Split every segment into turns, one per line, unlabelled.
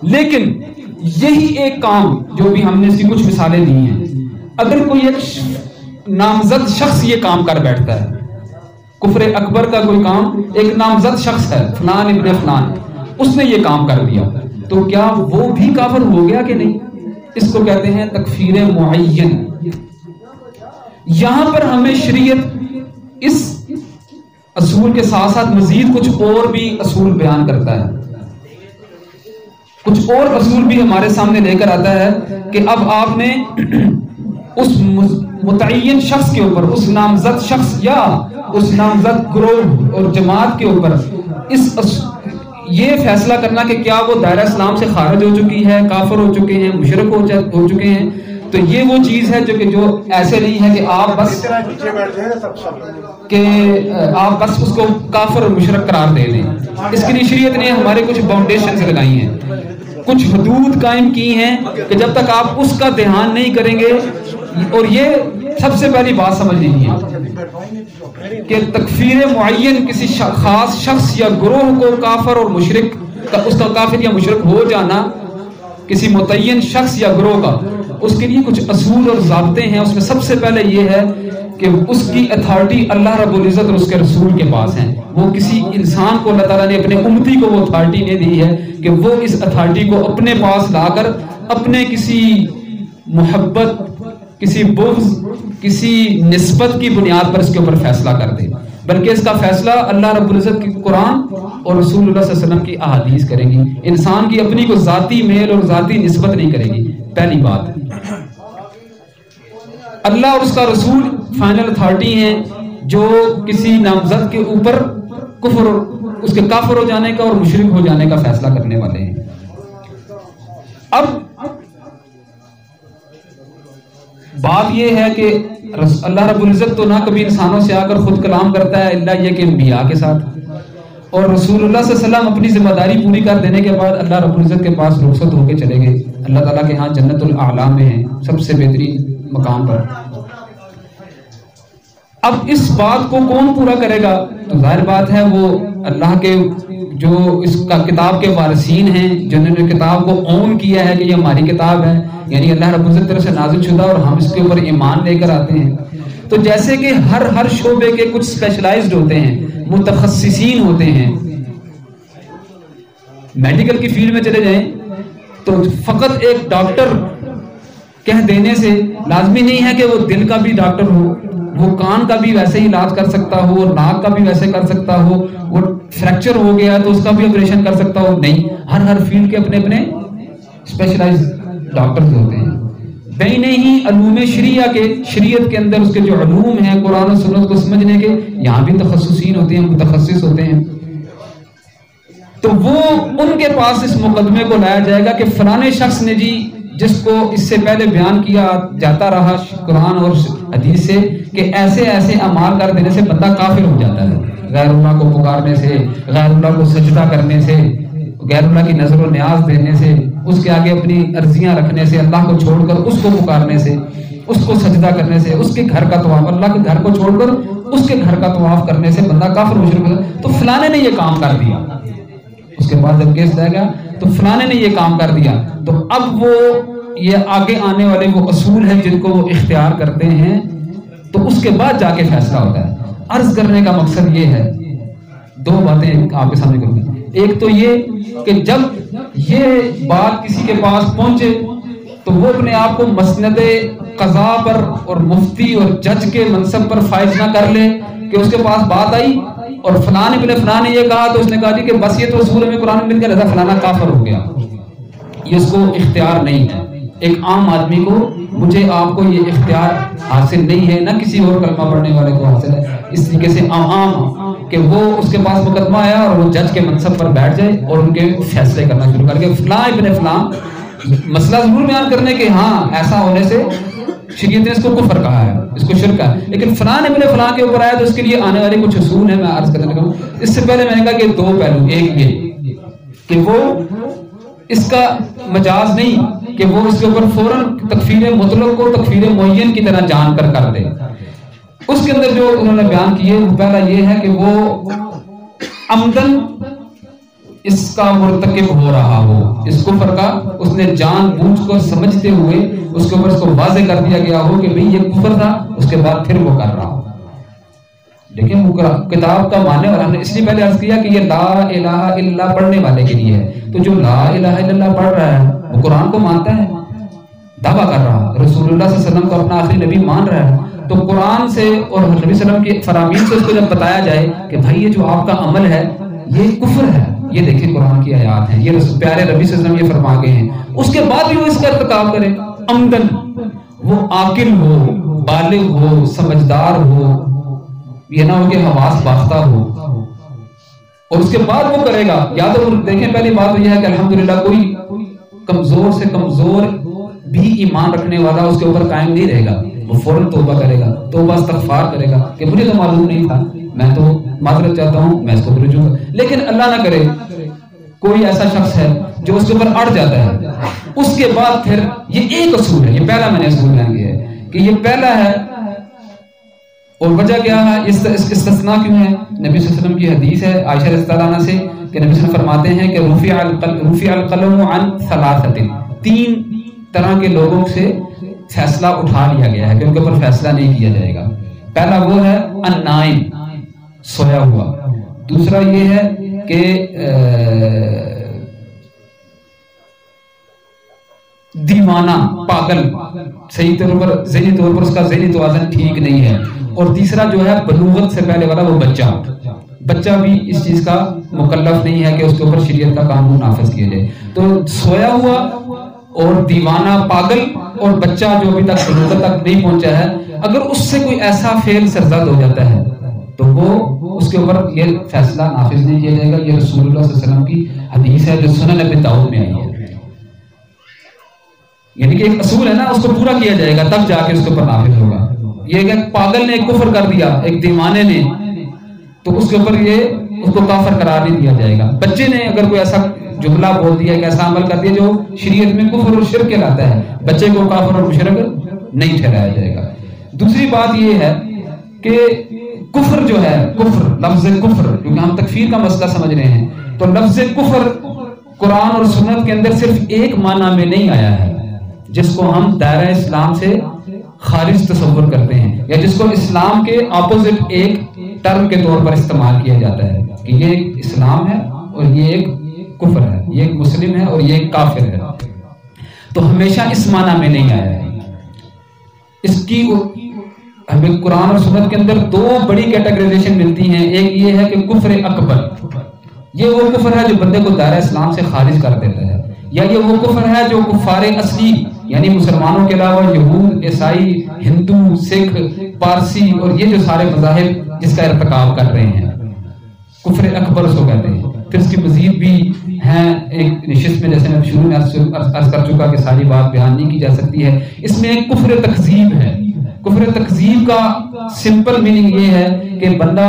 لیکن یہی ایک کام جو بھی ہم نے اس کی کچھ مثالیں دی ہیں، اگر کوئی ایک نامزد شخص یہ کام کر بیٹھتا ہے، کفر اکبر کا کوئی کام، ایک نامزد شخص ہے فلان ابن فلان، اس نے یہ کام کر دیا، تو کیا وہ بھی کافر ہو گیا کہ نہیں؟ اس کو کہتے ہیں تکفیر معین۔ یہاں پر ہمیں شریعت اس اصول کے ساتھ ساتھ مزید کچھ اور بھی اصول بیان کرتا ہے، کچھ اور اصول بھی ہمارے سامنے لے کر آتا ہے کہ اب آپ نے اس متعین شخص کے اوپر، اس نامزد شخص یا اس نامزد گروہ اور جماعت کے اوپر یہ فیصلہ کرنا کہ کیا وہ دائرہ اسلام سے خارج ہو چکی ہے، کافر ہو چکے ہیں، مشرک ہو چکے ہیں، تو یہ وہ چیز ہے جو ایسے نہیں ہے کہ آپ بس اس کو کافر اور مشرک قرار دے دیں۔ اس کے لیے شریعت نے ہمارے کچھ باؤنڈیشنز لگائی ہیں، کچھ حدود قائم کی ہیں کہ جب تک آپ اس کا دھیان نہیں کریں گے، اور یہ سب سے پہلی بات سمجھ لیجیے کہ تکفیر معین کسی خاص شخص یا گروہ کو کافر اور مشرک کا، اس کا کافر یا مشرک ہو جانا کسی متعین شخص یا گروہ کا، اس کے لیے کچھ اصول اور ضابطے ہیں۔ اس میں سب سے پہلے یہ ہے کہ اس کی اتھارٹی اللہ رب العزت اور اس کے رسول کے پاس ہے۔ وہ کسی انسان کو اللہ تعالیٰ نے اپنے امتی کو وہ اتھارٹی نہیں دی ہے کہ وہ اس اتھارٹی کو اپنے پاس لا کر اپنے کسی محبت، کسی بغض، کسی نسبت کی بنیاد پر اس کے اوپر فیصلہ کر دے، بلکہ اس کا فیصلہ اللہ رب العزت کی قرآن اور رسول اللہ صلی اللہ علیہ وسلم کی احادیث کریں گی۔ انسان کی اپنی کو ذاتی میل اور ذاتی نسبت نہیں کرے گی، پہلی بات۔ اللہ اور اس کا رسول فائنل اتھارٹی ہیں جو کسی نامزد کے اوپر کفر، اس کے کافر ہو جانے کا اور مشرک ہو جانے کا فیصلہ کرنے والے ہیں۔ اب بات یہ ہے کہ اللہ رب العزت تو نہ کبھی انسانوں سے آ کر خود کلام کرتا ہے الا یہ کہ انبیاء کے ساتھ، اور رسول اللہ صلی اللہ علیہ وسلم اپنی ذمہ داری پوری کر دینے کے بعد اللہ رب العزت کے پاس رخصت ہو کے چلے گئے، اللہ تعالیٰ کے ہاں جنت الاعلیٰ میں ہیں، سب سے بہترین مقام پر۔ اب اس بات کو کون پورا کرے گا؟ تو ظاہر بات ہے وہ اللہ کے جو اس کا کتاب کے وارثین ہیں، جنہوں نے کتاب کو اون کیا ہے کہ یہ ہماری کتاب ہے، یعنی اللہ رب العزت طرف سے نازل شدہ، اور ہم اس کے اوپر ایمان لے کر آتے ہیں۔ تو جیسے کہ ہر شعبے کے کچھ اسپیشلائزڈ ہوتے ہیں، متخصصین ہوتے ہیں۔ میڈیکل کی فیلڈ میں چلے جائیں تو فقط ایک ڈاکٹر کہہ دینے سے لازمی نہیں ہے کہ وہ دل کا بھی ڈاکٹر ہو، وہ کان کا بھی ویسے ہی علاج کر سکتا ہو، اور ناک کا بھی ویسے کر سکتا ہو، وہ فریکچر ہو گیا تو اس کا بھی آپریشن کر سکتا ہو، نہیں، ہر فیلڈ کے اپنے اپنے اسپیشلائز ڈاکٹرز ہوتے ہیں۔ نہیں علوم شریعت کے اندر اس کے جو علوم ہیں قرآن و سنت کو سمجھنے کے، یہاں بھی تخصصین ہوتے ہیں، متخصص ہوتے ہیں۔ تو وہ ان کے پاس اس مقدمے کو لایا جائے گا کہ فلانے شخص نے جی، جس کو اس سے پہلے بیان کیا جاتا رہا قرآن اور حدیث سے کہ ایسے ایسے اعمال کر دینے سے بندہ کافر ہو جاتا ہے، غیر اللہ کو پکارنے سے، غیر اللہ کو سجدہ کرنے سے، غیر اللہ کی نظر و نیاز دینے سے، اس کے آگے اپنی عرضیاں رکھنے سے، اللہ کو چھوڑ کر اس کو پکارنے سے، اس کو سجدہ کرنے سے، اس کے گھر کا طواف، اللہ کے گھر کو چھوڑ کر اس کے گھر کا طواف کرنے سے بندہ کافر مشرک ہو جاتا ہے۔ تو فلانے نے یہ کام کر دیا، اس کے بعد جب کیس جائے گا تو فلانے نے یہ کام کر دیا، تو اب وہ یہ آگے آنے والے وہ اصول ہیں جن کو وہ اختیار کرتے ہیں، تو اس کے بعد جا کے فیصلہ ہوتا ہے۔ عرض کرنے کا مقصد یہ ہے، دو باتیں آپ کے سامنے کروں گی۔ ایک تو یہ کہ جب یہ بات کسی کے پاس پہنچے تو وہ اپنے آپ کو مسند قضاء پر اور مفتی اور جج کے منصب پر فائز نہ کر لے کہ اس کے پاس بات آئی اور فلان ابن فلان نے یہ کہا تو اس نے کہا جی کہ بس یہ تو اصول میں قرآن مل کر فلانا کافر ہو گیا۔ یہ اس کو اختیار نہیں ہے، ایک عام آدمی کو، مجھے آپ کو یہ اختیار حاصل نہیں ہے، نہ کسی اور کلمہ پڑھنے والے کو حاصل ہے۔ اس طریقے سے عام کہ وہ اس کے پاس مقدمہ آیا اور وہ جج کے منصب پر بیٹھ جائے اور ان کے فیصلے کرنا شروع کر کے فلاں ابن فلاں مسئلہ ضرور بیان کرنے کے ہاں ایسا ہونے سے شریعت نے اس کو کفر کہا ہے، اس کو شرک کہا ہے، لیکن فلاں ابن فلاں کے اوپر آیا تو اس کے لیے آنے والے کچھ اصول ہیں، میں عرض کرنے لگا ہوں۔ اس سے پہلے میں نے کہا کہ دو پہلو، ایک یہ کہ وہ اس کا مجاز نہیں کہ وہ اس کے اوپر فوراً تکفیر مطلق کو تکفیر معین کی طرح جان کر دے۔ اس کے اندر جو انہوں نے بیان کیے، پہلا یہ ہے کہ وہ عمدن اس کا مرتکب ہو رہا ہو، اس کفر کا اس نے جان بوجھ کو سمجھتے ہوئے اس کے اوپر اس کو واضح کر دیا گیا ہو کہ بھئی یہ کفر تھا، اس کے بعد پھر وہ کر رہا ہو. لیکن وہ کتاب کا ماننے والا، ہم نے اس لیے پہلے عرض کیا کہ یہ لا الہ الا اللہ پڑھنے والے کے لیے ہے. تو جو لا الہ الا اللہ پڑھ رہا ہے وہ قرآن کو مانتا ہے، دعویٰ کر رہا ہے، رسول اللہ صلی اللہ علیہ وسلم کو اپنا آخری نبی مان رہا ہے. تو قرآن سے اور نبی صلی اللہ علیہ وسلم کے فرامین سے اس کو جب بتایا جائے کہ بھائی یہ جو آپ کا عمل ہے یہ کفر ہے، یہ دیکھیں قرآن کی آیات ہیں، یہ پیارے نبی صلی اللہ علیہ وسلم یہ فرما گئے ہیں، اس کے بعد بھی وہ اس کا ارتکاب کرے عمدن، وہ عاقل ہو، بالغ ہو، سمجھدار ہو، یہ نہ ہو کہ حواس باختہ ہو، اور اس کے بعد وہ کرے گا. یا تو دیکھیں پہلی بات تو یہ ہے کہ الحمدللہ کوئی کمزور سے کمزور بھی ایمان رکھنے والا اس کے اوپر قائم نہیں رہے گا، وہ فوراً توبہ کرے گا، توبہ استغفار کرے گا کہ مجھے تو معلوم نہیں تھا، میں تو معذرت چاہتا ہوں، میں اس کو رجوع. لیکن اللہ نہ کرے کوئی ایسا شخص ہے جو اس کے اوپر اڑ جاتا ہے، اس کے بعد پھر یہ ایک اصول ہے، یہ پہلا میں نے اصول بیان کیا ہے کہ یہ پہلا ہے. اور وجہ کیا ہے، اس استثناء کیوں ہے؟ نبی صلی اللہ علیہ وسلم کی حدیث ہے عائشہ رضی اللہ عنہا سے کہ نبی صلی اللہ علیہ وسلم فرماتے ہیں کہ رفع القلم عن ثلاثۃ، 3 طرح کے لوگوں سے فیصلہ اٹھا لیا گیا ہے کہ ان کے اوپر فیصلہ نہیں کیا جائے گا. پہلا وہ ہے النائم، سویا ہوا. دوسرا یہ ہے کہ دیوانہ، پاگل، صحیح طور پر ذہنی طور پر اس کا ذہنی توازن ٹھیک نہیں ہے. اور تیسرا جو ہے بلوغت سے پہلے والا، وہ بچہ بھی اس چیز کا مکلف نہیں ہے کہ اس کے اوپر شریعت کا قانون نافذ کیا جائے. تو سویا ہوا اور دیوانہ، پاگل اور بچہ جو ابھی تک بلوغت تک نہیں پہنچا ہے، اگر اس سے کوئی ایسا فعل سرزد ہو جاتا ہے تو وہ اس کے اوپر یہ فیصلہ نافذ نہیں کیا جائے گا. یہ رسول اللہ صلی اللہ علیہ وسلم کی حدیث ہے جو سنن ابی داؤد میں آئی ہے. یعنی کہ ایک اصول ہے نا، اس کو پورا کیا جائے گا تب جا کے اس کے اوپر نافذ ہوگا. یہ کہ پاگل نے ایک کفر کر دیا، ایک دیوانے نے، تو اس کے اوپر یہ اس کو کافر قرار نہیں دیا جائے گا. بچے نے اگر کوئی ایسا جملہ بول دیا، ایک ایسا عمل کر دیا جو شریعت میں کفر اور شرک کہلاتا ہے، بچے کو کافر اور مشرک نہیں ٹھہرایا جائے گا. دوسری بات یہ ہے کہ کفر جو ہے، کفر، لفظ کفر، کیونکہ ہم تکفیر کا مسئلہ سمجھ رہے ہیں، تو لفظ کفر قرآن اور سنت کے اندر صرف ایک معنی میں نہیں آیا ہے جس کو ہم دائرہ اسلام سے خارج تصور کرتے ہیں، یا جس کو اسلام کے اپوزٹ ایک ٹرم کے طور پر استعمال کیا جاتا ہے کہ یہ ایک اسلام ہے اور یہ ایک کفر ہے، یہ ایک مسلم ہے اور یہ ایک کافر ہے. تو ہمیشہ اس معنی میں نہیں آیا ہے. اس کی ہمیں قرآن اور سنت کے اندر 2 بڑی کیٹیگرائزیشن ملتی ہیں. ایک یہ ہے کہ کفر اکبر، یہ وہ کفر ہے جو بندے کو دائرہ اسلام سے خارج کر دیتا ہے، یا یہ وہ کفر ہے جو کفار اصلی یعنی مسلمانوں کے علاوہ یہود، عیسائی، ہندو، سکھ، پارسی اور یہ جو سارے مذاہب جس کا ارتکاب کر رہے ہیں، کفر اکبر اس کو کہتے ہیں. پھر اس کی مزید بھی ہیں ایک نشست میں، جیسے میں شروع میں عرض کر چکا کہ ساری بات بیان نہیں کی جا سکتی ہے. اس میں ایک کفر تکذیب ہے. کفر تکذیب کا سمپل میننگ یہ ہے کہ بندہ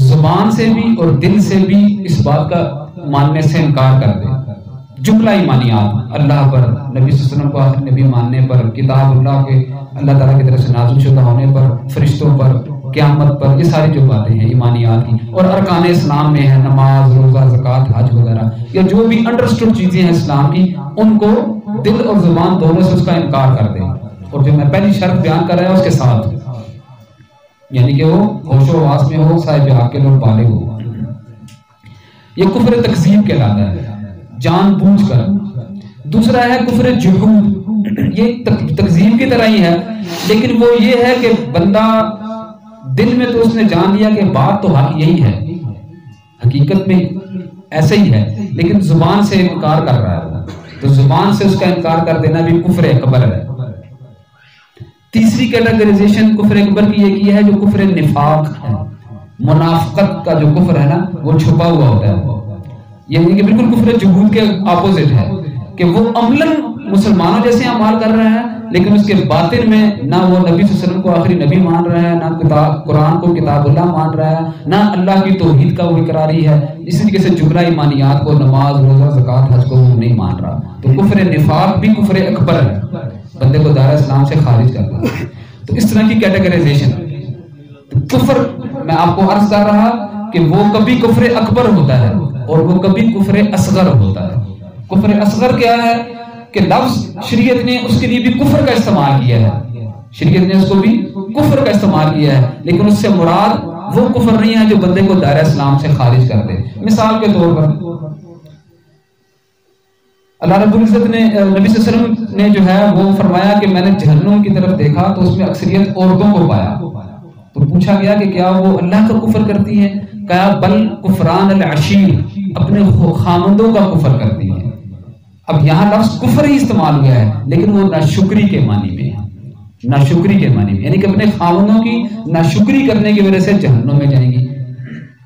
زبان سے بھی اور دل سے بھی اس بات کا ماننے سے انکار کر دے. جملہ ایمانیات، اللہ پر، نبی صلی اللہ علیہ وسلم کو آخری نبی ماننے پر، کتاب اللہ کے اللہ تعالیٰ کی طرف سے نازل شدہ ہونے پر، فرشتوں پر، قیامت پر، یہ ساری جو باتیں ہیں ایمانیات کی. اور ارکان اسلام میں ہے نماز، روزہ، زکوٰۃ، حج وغیرہ، یا جو بھی انڈرسٹوڈ چیزیں ہیں اسلام کی، ان کو دل اور زبان دونوں سے اس کا انکار کر دیں. اور جو میں پہلی شرط بیان کر رہا ہوں اس کے ساتھ، یعنی کہ وہ ہوش و حواس میں ہو، صاحب عقل اور بالغ ہو. یہ کفر تکذیب کہلاتا ہے، جان بوجھ کر. دوسرا ہے کفر جحود، یہ تکذیب کی طرح ہی ہے، لیکن وہ یہ ہے کہ بندہ دل میں تو اس نے جان لیا کہ بات تو حق یہی ہے، حقیقت میں ایسے ہی ہے، لیکن زبان سے انکار کر رہا ہے. تو زبان سے اس کا انکار کر دینا بھی کفر اکبر ہے. تیسری کیٹیگرائزیشن کفر اکبر کی ایک یہ ہے جو کفر نفاق ہے. منافقت کا جو کفر ہے نا، وہ چھپا ہوا ہوتا ہے. یعنی کہ بالکل کفر جحود کے اپوزٹ ہے کہ وہ عملاً مسلمانوں جیسے اعمال کر رہا ہے، لیکن اس کے باطن میں نہ وہ نبی صلی اللہ علیہ وسلم کو آخری نبی مان رہا ہے، نہ قرآن کو کتاب اللہ مان رہا ہے، نہ اللہ کی توحید کا وہ اقراری ہے. اسی طریقے سے جملہ ایمانیات کو، نماز، روزہ، زکوٰۃ، حج کو وہ نہیں مان رہا. تو کفر نفاق بھی کفر اکبر ہے، بندے کو دائرہ اسلام سے خارج کرتا ہے. تو اس طرح کی کیٹیگرائزیشن. کفر میں آپ کو عرض کر رہا کہ وہ کبھی کفر اکبر ہوتا ہے اور وہ کبھی کفر اصغر ہوتا ہے. کفر اصغر کیا ہے کہ لفظ شریعت نے اس کے لیے بھی کفر کا استعمال کیا ہے, شریعت نے اس کو بھی کفر کا استعمال کیا ہے, لیکن اس سے مراد وہ کفر نہیں ہے جو بندے کو دائرہ اسلام سے خارج کر دے. مثال کے طور پر اللہ رب العزت نے نبی صلی اللہ علیہ وسلم نے جو ہے وہ فرمایا کہ میں نے جہنم کی طرف دیکھا تو اس میں اکثریت عورتوں کو پایا. تو پوچھا گیا کہ کیا وہ اللہ کا کفر کرتی ہیں؟ کہا بل کفران العشیر, اپنے خامندوں کا کفر کرتی ہیں. اب یہاں لفظ کفر ہی استعمال ہوا ہے لیکن وہ ناشکری کے معنی میں ہے, ناشکری کے معنی میں, یعنی کہ اپنے خامندوں کی ناشکری کرنے کی وجہ سے جہنم میں جائیں گی.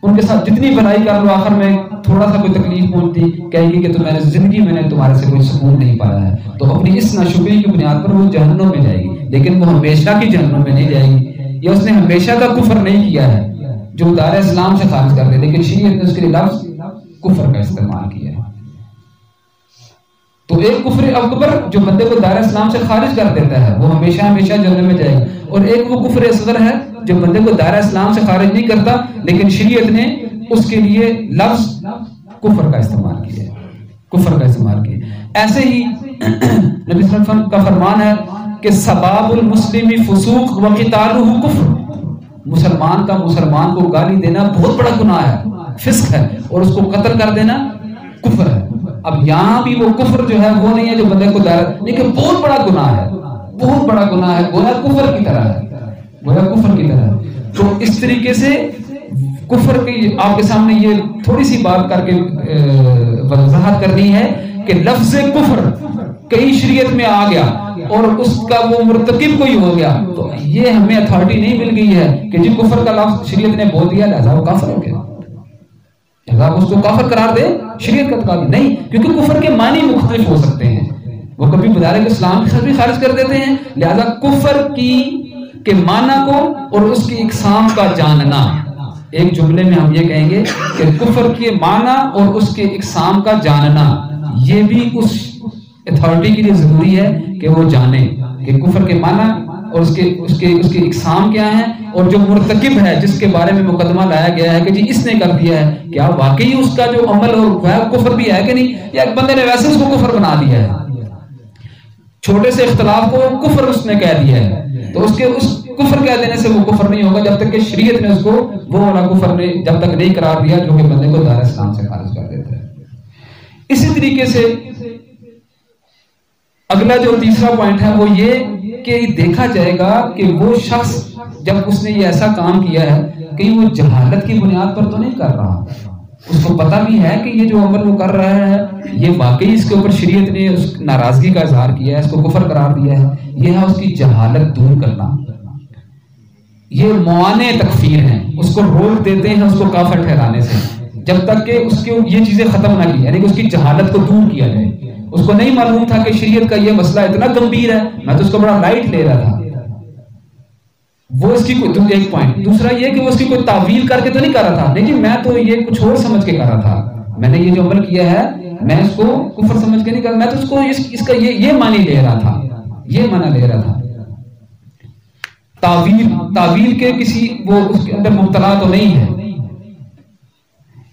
ان کے ساتھ جتنی بھلائی کر لو آخر میں تھوڑا سا کوئی تکلیف پہنچتی, کہیں گی کہ تمہاری زندگی میں نے تمہارے سے کوئی سکون نہیں پایا ہے, تو اپنی اس ناشکری کی بنیاد پر وہ جہنم میں جائے گی, لیکن وہ ہمیشہ کی جہنم میں نہیں جائے گی. یا اس نے ہمیشہ کا کفر نہیں کیا ہے جو دار اسلام سے خارج کر دے, لیکن شریعت نے اس کے لیے لفظ کفر کا استعمال کیا ہے. تو ایک کفر اکبر جو بندے کو دائرہ اسلام سے خارج کر دیتا ہے وہ ہمیشہ ہمیشہ جہنم میں جائے گا, اور ایک وہ کفر اصغر ہے جو بندے کو دائرہ اسلام سے خارج نہیں کرتا لیکن شریعت نے اس کے لیے لفظ کفر کا استعمال کیا, کفر کا استعمال کیا. ایسے ہی نبی صلی اللہ علیہ وسلم کا فرمان ہے کہ سباب المسلم فسوق و قتالہ کفر, مسلمان کا مسلمان کو گالی دینا بہت بڑا گناہ ہے, فسق ہے, اور اس کو قتل کر دینا کفر ہے. اب یہاں بھی وہ کفر جو ہے وہ نہیں ہے جو بندے کو دائرہ, لیکن بہت بڑا گناہ ہے, بہت بڑا گناہ ہے, گویا کفر کی طرح ہے, گویا کفر کی طرح ہے. تو اس طریقے سے کفر کی آپ کے سامنے یہ تھوڑی سی بات کر کے وضاحت کرنی ہے کہ لفظ کفر کہیں شریعت میں آ گیا اور اس کا وہ مرتکب کوئی ہو گیا تو یہ ہمیں اتھارٹی نہیں مل گئی ہے کہ جی کفر کا لفظ شریعت نے بول دیا لہذا وہ کافر ہو گیا, لہذا اس کو کافر قرار دے شریعت کا تقاضا نہیں, کیونکہ کفر کے معنی مختلف ہو سکتے ہیں, وہ کبھی مدارک اسلام کے بھی خارج کر دیتے ہیں. لہذا کفر کے معنی کو اور اس کی اقسام کا جاننا, ایک جملے میں ہم یہ کہیں گے کہ کفر کے معنی اور اس کے اقسام کا جاننا یہ بھی اس اتھارٹی کے لیے ضروری ہے کہ وہ جانے کہ کفر کے معنی اور اس کے اقسام کیا ہیں, اور جو مرتکب ہے جس کے بارے میں مقدمہ لایا گیا ہے کہ جی اس نے کر دیا ہے, کیا واقعی اس کا جو عمل اور وہ کفر بھی ہے کہ نہیں, یا ایک بندے نے ویسے اس کو کفر بنا دیا ہے, چھوٹے سے اختلاف کو کفر اس نے کہہ دیا ہے, تو اس کفر کہہ دینے سے وہ کفر نہیں ہوگا جب تک کہ شریعت نے اس کو وہ والا کفر نے جب تک نہیں قرار دیا جو کہ بندے کو دائرہ اسلام سے خارج کر دیتا ہے. اسی طریقے سے اگلا جو تیسرا پوائنٹ ہے وہ یہ کہ دیکھا جائے گا کہ وہ شخص جب اس نے یہ ایسا کام کیا ہے کہیں وہ جہالت کی بنیاد پر تو نہیں کر رہا, اس کو پتہ بھی ہے کہ یہ جو عمل وہ کر رہا ہے یہ واقعی اس کے اوپر شریعت نے اس ناراضگی کا اظہار کیا ہے, اس کو کفر قرار دیا ہے, یہ ہے اس کی جہالت دور کرنا. یہ موانع تکفیر ہیں, اس کو روک دیتے ہیں اس کو کافر ٹھہرانے سے جب تک کہ اس کے یہ چیزیں ختم نہ کی, یعنی کہ اس کی جہالت کو دور کیا جائے. اس کو نہیں معلوم تھا کہ شریعت کا یہ مسئلہ اتنا گمبھیر ہے, میں تو اس کو بڑا لائٹ لے رہا تھا, وہ اس کی کوئی ایک پوائنٹ. دوسرا یہ کہ وہ اس کی کوئی تعویل کر کے تو نہیں کر رہا تھا, نہیں جی میں تو یہ کچھ اور سمجھ کے کر رہا تھا, میں نے یہ جو عمل کیا ہے میں اس کو کفر سمجھ کے نہیں کر, میں تو اس کو اس کا یہ معنی لے رہا تھا, یہ معنی لے رہا تھا. تعویل کے کسی وہ اس کے اندر مبتلا تو نہیں ہے.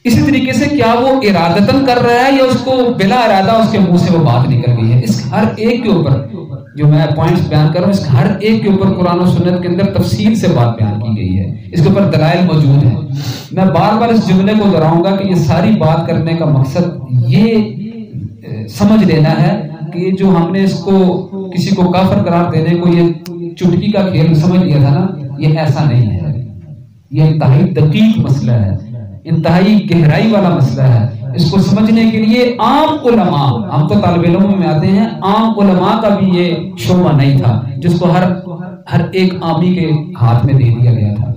اسی طریقے سے کیا وہ ارادتاً کر رہا ہے یا اس کو بلا ارادہ اس کے منہ سے وہ بات نکل گئی ہے. اس ہر ایک کے اوپر جو میں پوائنٹس بیان کر رہا ہوں اس ہر ایک کے اوپر قرآن و سنت کے اندر تفصیل سے بات بیان کی گئی ہے, اس کے اوپر دلائل موجود ہیں. میں بار بار اس جملے کو دہراؤں گا کہ یہ ساری بات کرنے کا مقصد یہ سمجھ لینا ہے کہ جو ہم نے اس کو کسی کو کافر قرار دینے کو یہ چٹکی کا کھیل سمجھ لیا تھا نا, یہ ایسا نہیں ہے. یہ انتہائی دقیق مسئلہ ہے, انتہائی گہرائی والا مسئلہ ہے. اس کو سمجھنے کے لیے عام علماء, ہم تو طالب علموں میں آتے ہیں, عام علماء کا بھی یہ شعبہ نہیں تھا جس کو ہر ایک عامی کے ہاتھ میں دے دیا گیا تھا.